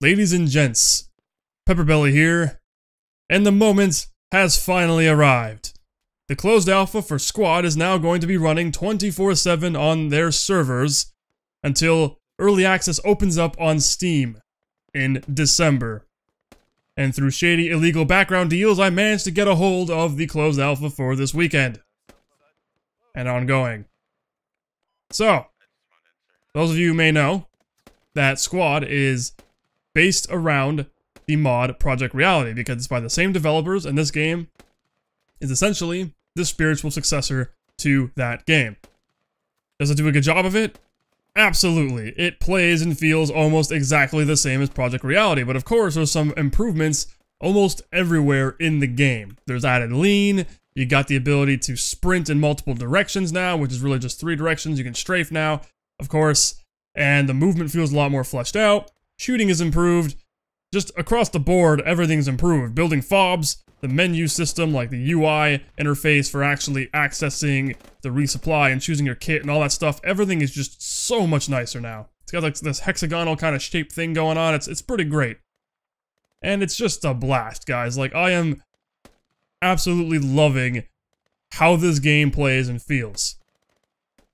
Ladies and gents, PepperBelly here, and the moment has finally arrived. The closed alpha for Squad is now going to be running 24/7 on their servers until early access opens up on Steam in December. And through shady illegal background deals, I managed to get a hold of the closed alpha for this weekend and ongoing. So, those of you who may know that Squad is based around the mod Project Reality because it's by the same developers, and this game is essentially the spiritual successor to that game. Does it do a good job of it? Absolutely. It plays and feels almost exactly the same as Project Reality, but of course there's some improvements almost everywhere in the game. There's added lean, you got the ability to sprint in multiple directions now, which is really just 3 directions. You can strafe now, of course, and the movement feels a lot more fleshed out. Shooting is improved. Just across the board, everything's improved. Building fobs, the menu system, like the UI interface for actually accessing the resupply and choosing your kit and all that stuff, everything is just so much nicer now. It's got like this hexagonal kind of shape thing going on. It's pretty great. And it's just a blast, guys. Like, I am absolutely loving how this game plays and feels.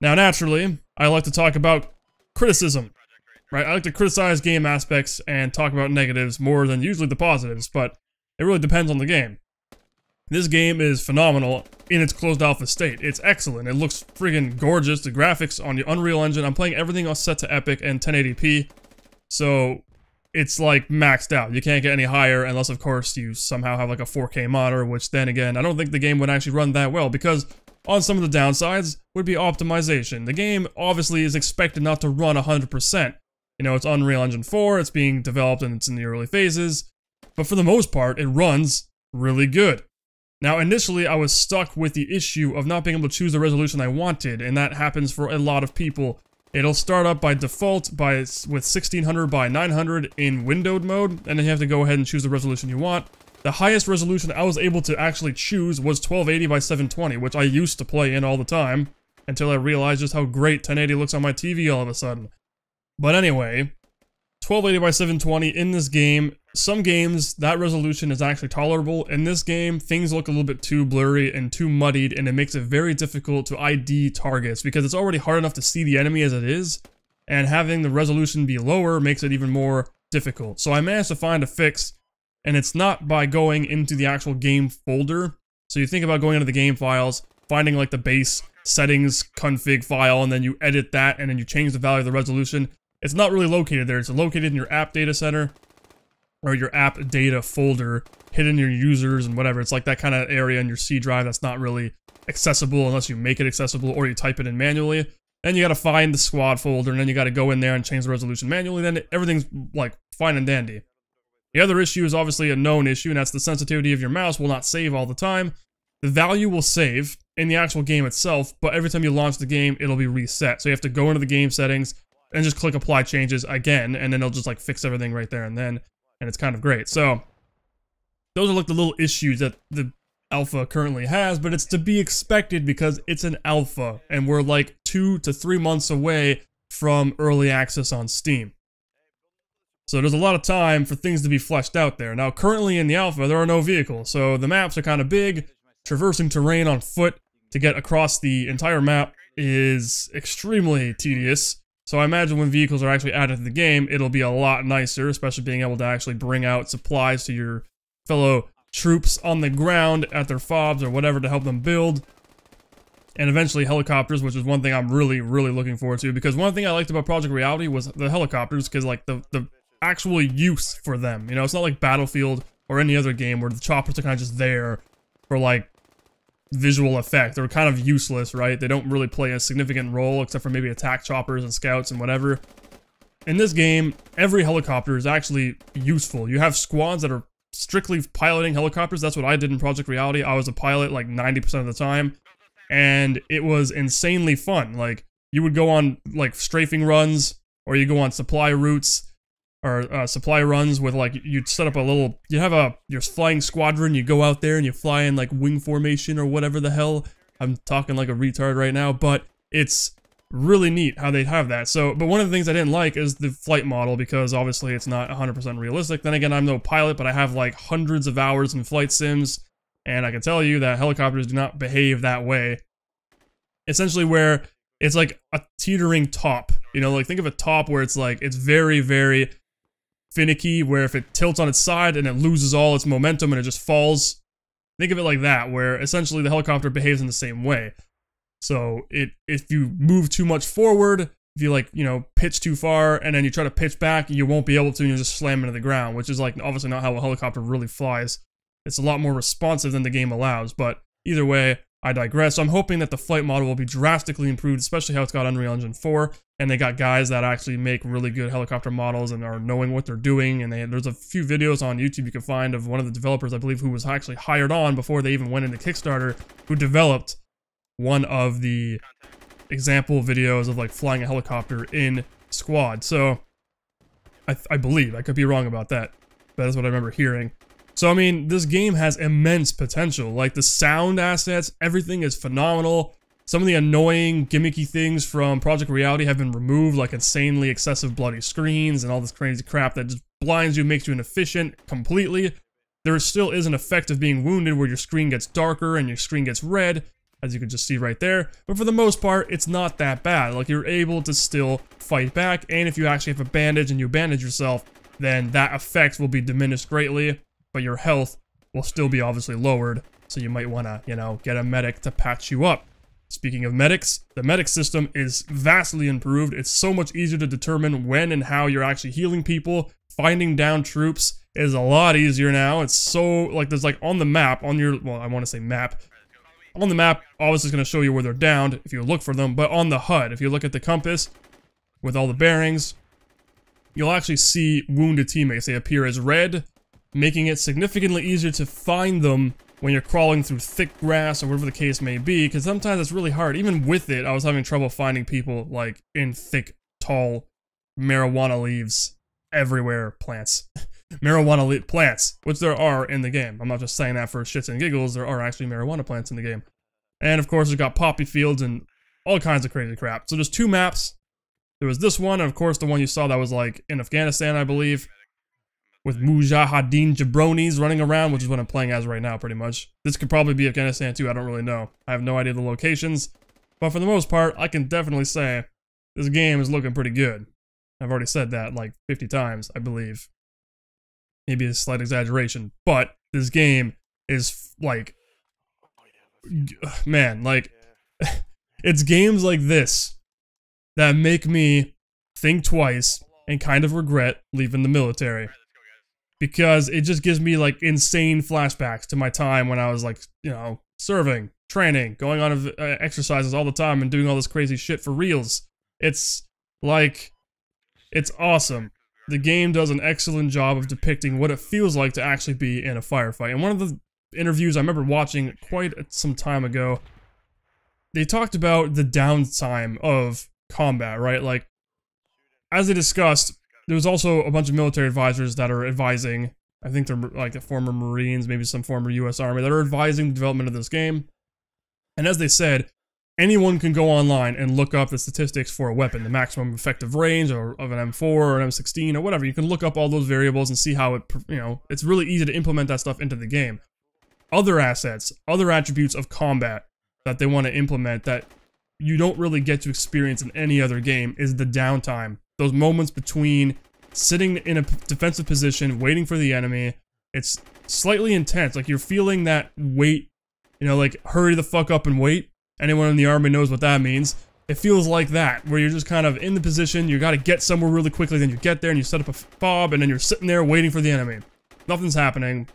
Now, naturally, I like to talk about criticism. Right, I like to criticize game aspects and talk about negatives more than usually the positives, but it really depends on the game. This game is phenomenal in its closed alpha state. It's excellent. It looks friggin' gorgeous. The graphics on the Unreal Engine, I'm playing everything all set to Epic and 1080p, so it's like maxed out. You can't get any higher unless, of course, you somehow have like a 4K monitor, which then again, I don't think the game would actually run that well because on some of the downsides would be optimization. The game obviously is expected not to run 100%. You know, it's Unreal Engine 4, it's being developed and it's in the early phases, but for the most part, it runs really good. Now, initially, I was stuck with the issue of not being able to choose the resolution I wanted, and that happens for a lot of people. It'll start up by default with 1600 by 900 in windowed mode, and then you have to go ahead and choose the resolution you want. The highest resolution I was able to actually choose was 1280 by 720, which I used to play in all the time, until I realized just how great 1080 looks on my TV all of a sudden. But anyway, 1280 by 720 in this game, some games, that resolution is actually tolerable. In this game, things look a little bit too blurry and too muddied, and it makes it very difficult to ID targets because it's already hard enough to see the enemy as it is, and having the resolution be lower makes it even more difficult. So I managed to find a fix, and it's not by going into the actual game folder. So you think about going into the game files, finding like the base settings config file, and then you edit that, and then you change the value of the resolution. It's not really located there. It's located in your app data center or your app data folder, hidden in your users and whatever. It's like that kind of area in your C drive that's not really accessible unless you make it accessible or you type it in manually. Then you got to find the Squad folder, and then you got to go in there and change the resolution manually. Then everything's like fine and dandy. The other issue is obviously a known issue, and that's the sensitivity of your mouse will not save all the time. The value will save in the actual game itself, but every time you launch the game, it'll be reset. So you have to go into the game settings and just click apply changes again, and then it'll just like fix everything right there and then, and it's kind of great. So those are like the little issues that the alpha currently has, but it's to be expected because it's an alpha and we're like 2 to 3 months away from early access on Steam. So there's a lot of time for things to be fleshed out there. Now currently in the alpha there are no vehicles, so the maps are kind of big. Traversing terrain on foot to get across the entire map is extremely tedious. So I imagine when vehicles are actually added to the game, it'll be a lot nicer, especially being able to actually bring out supplies to your fellow troops on the ground at their fobs or whatever to help them build. And eventually helicopters, which is one thing I'm really, really looking forward to, because one thing I liked about Project Reality was the helicopters, because like the actual use for them. You know, it's not like Battlefield or any other game where the choppers are kind of just there for like visual effect. They're kind of useless, right? They don't really play a significant role except for maybe attack choppers and scouts and whatever. In this game, every helicopter is actually useful. You have squads that are strictly piloting helicopters. That's what I did in Project Reality. I was a pilot like 90% of the time, and it was insanely fun. Like, you would go on like strafing runs, or you go on supply routes, or supply runs with like, you'd set up a little, you have your flying squadron, you go out there and you fly in like wing formation or whatever the hell. I'm talking like a retard right now, but it's really neat how they'd have that. So, but one of the things I didn't like is the flight model, because obviously it's not 100% realistic. Then again, I'm no pilot, but I have like hundreds of hours in flight sims, and I can tell you that helicopters do not behave that way. Essentially where it's like a teetering top, you know, like think of a top where it's like, it's very, very finicky, where if it tilts on its side and it loses all its momentum and it just falls, think of it like that, where essentially the helicopter behaves in the same way. So if you move too much forward, if you like, you know, pitch too far and then you try to pitch back, you won't be able to, and you just slam into the ground, which is like obviously not how a helicopter really flies. It's a lot more responsive than the game allows, but either way, I digress. So I'm hoping that the flight model will be drastically improved, especially how it's got Unreal Engine 4, and they got guys that actually make really good helicopter models and are knowing what they're doing, and there's a few videos on YouTube you can find of one of the developers, I believe, who was actually hired on before they even went into Kickstarter, who developed one of the example videos of like flying a helicopter in Squad. So I believe, I could be wrong about that, but that's what I remember hearing. So I mean, this game has immense potential. Like the sound assets, everything is phenomenal. Some of the annoying, gimmicky things from Project Reality have been removed, like insanely excessive bloody screens and all this crazy crap that just blinds you, makes you inefficient completely. There still is an effect of being wounded where your screen gets darker and your screen gets red, as you can just see right there. But for the most part, it's not that bad. Like, you're able to still fight back, and if you actually have a bandage and you bandage yourself, then that effect will be diminished greatly, but your health will still be obviously lowered, so you might want to, you know, get a medic to patch you up. Speaking of medics, the medic system is vastly improved. It's so much easier to determine when and how you're actually healing people. Finding down troops is a lot easier now. It's so, like, there's like on the map, on your, well, I want to say map. On the map, obviously it's going to show you where they're downed if you look for them, but on the HUD, if you look at the compass with all the bearings, you'll actually see wounded teammates. They appear as red, making it significantly easier to find them when you're crawling through thick grass or whatever the case may be, because sometimes it's really hard. Even with it, I was having trouble finding people like in thick, tall marijuana leaves everywhere plants. Marijuana plants, which there are in the game. I'm not just saying that for shits and giggles, there are actually marijuana plants in the game. And of course, we've got poppy fields and all kinds of crazy crap. So there's two maps. There was this one, and of course the one you saw that was like in Afghanistan, I believe, with Mujahideen jabronis running around, which is what I'm playing as right now, pretty much. This could probably be Afghanistan too, I don't really know. I have no idea the locations, but for the most part, I can definitely say this game is looking pretty good. I've already said that like 50 times, I believe. Maybe a slight exaggeration, but this game is like, man, like, it's games like this that make me think twice and kind of regret leaving the military. Because it just gives me like insane flashbacks to my time when I was like, you know, serving, training, going on exercises all the time and doing all this crazy shit for reals. It's like, it's awesome. The game does an excellent job of depicting what it feels like to actually be in a firefight. And one of the interviews I remember watching quite some time ago, they talked about the downtime of combat, right? Like, as they discussed, there was also a bunch of military advisors that are advising, I think they're like the former Marines, maybe some former US Army, that are advising the development of this game. And as they said, anyone can go online and look up the statistics for a weapon, the maximum effective range of an M4 or an M16 or whatever. You can look up all those variables and see how it, you know, it's really easy to implement that stuff into the game. Other assets, other attributes of combat that they want to implement that you don't really get to experience in any other game is the downtime. Those moments between sitting in a defensive position, waiting for the enemy. It's slightly intense. Like, you're feeling that wait, you know, like, hurry the fuck up and wait. Anyone in the army knows what that means. It feels like that, where you're just kind of in the position, you gotta get somewhere really quickly, then you get there and you set up a fob, and then you're sitting there waiting for the enemy. Nothing's happening.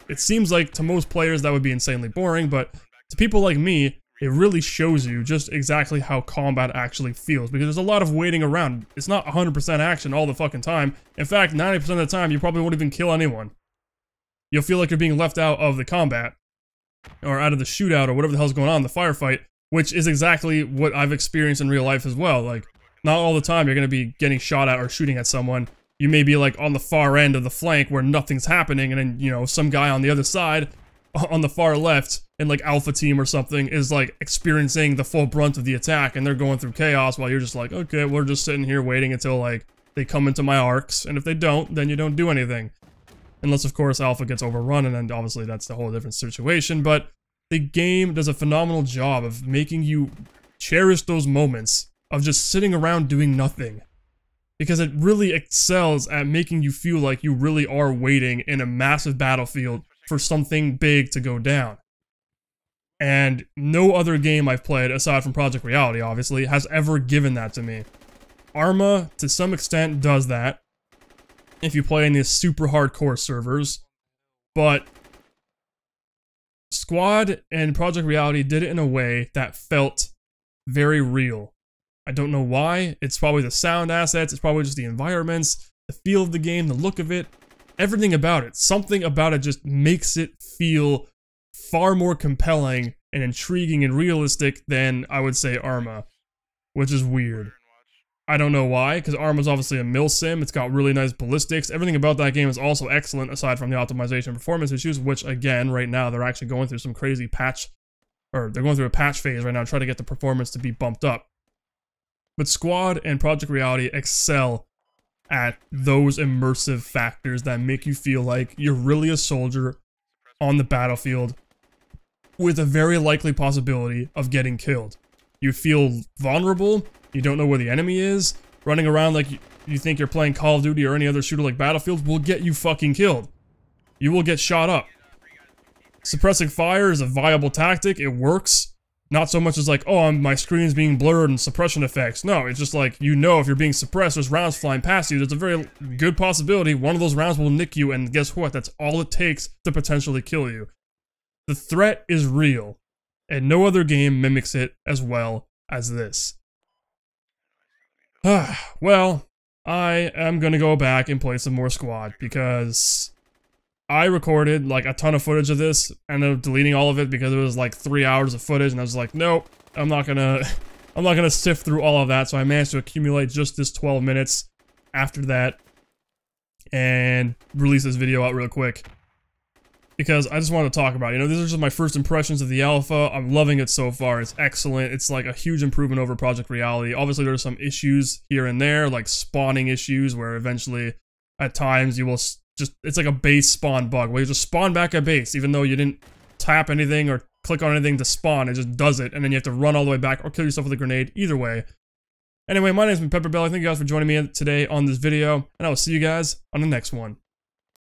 It seems like to most players that would be insanely boring, but to people like me, it really shows you just exactly how combat actually feels, because there's a lot of waiting around. It's not 100% action all the fucking time. In fact, 90% of the time, you probably won't even kill anyone. You'll feel like you're being left out of the combat, or out of the shootout, or whatever the hell's going on in the firefight, which is exactly what I've experienced in real life as well. Like, not all the time you're going to be getting shot at or shooting at someone. You may be like on the far end of the flank where nothing's happening, and then, you know, some guy on the other side on the far left in like Alpha Team or something is like experiencing the full brunt of the attack, and they're going through chaos while you're just like, okay, we're just sitting here waiting until like they come into my arcs, and if they don't, then you don't do anything. Unless of course Alpha gets overrun, and then obviously that's a whole different situation, but the game does a phenomenal job of making you cherish those moments of just sitting around doing nothing. Because it really excels at making you feel like you really are waiting in a massive battlefield for something big to go down. And no other game I've played, aside from Project Reality obviously, has ever given that to me. Arma, to some extent, does that, if you play in these super hardcore servers, but Squad and Project Reality did it in a way that felt very real. I don't know why. It's probably the sound assets, it's probably just the environments, the feel of the game, the look of it, everything about it. Something about it just makes it feel far more compelling and intriguing and realistic than, I would say, Arma, which is weird. I don't know why, because Arma's obviously a mill sim, it's got really nice ballistics, everything about that game is also excellent aside from the optimization and performance issues, which again, right now, they're actually going through some crazy patch, or they're going through a patch phase right now, trying to get the performance to be bumped up. But Squad and Project Reality excel at those immersive factors that make you feel like you're really a soldier on the battlefield with a very likely possibility of getting killed. You feel vulnerable, you don't know where the enemy is, running around like you think you're playing Call of Duty or any other shooter like Battlefield will get you fucking killed. You will get shot up. Suppressing fire is a viable tactic, it works. Not so much as like, oh, my screen's being blurred and suppression effects. No, it's just like, you know, if you're being suppressed, there's rounds flying past you. There's a very good possibility one of those rounds will nick you, and guess what? That's all it takes to potentially kill you. The threat is real, and no other game mimics it as well as this. Well, I am gonna go back and play some more Squad, because I recorded like a ton of footage of this, ended up deleting all of it because it was like 3 hours of footage, and I was like, nope, I'm not gonna sift through all of that, so I managed to accumulate just this 12 minutes after that, and release this video out real quick. Because I just wanted to talk about it. You know, these are just my first impressions of the alpha. I'm loving it so far. It's excellent. It's like a huge improvement over Project Reality. Obviously, there's some issues here and there, like spawning issues, where eventually, at times, you will it's like a base spawn bug, where you just spawn back at base, even though you didn't tap anything or click on anything to spawn. It just does it, and then you have to run all the way back or kill yourself with a grenade. Either way. Anyway, my name's been PepperBelly. Thank you guys for joining me today on this video, and I will see you guys on the next one.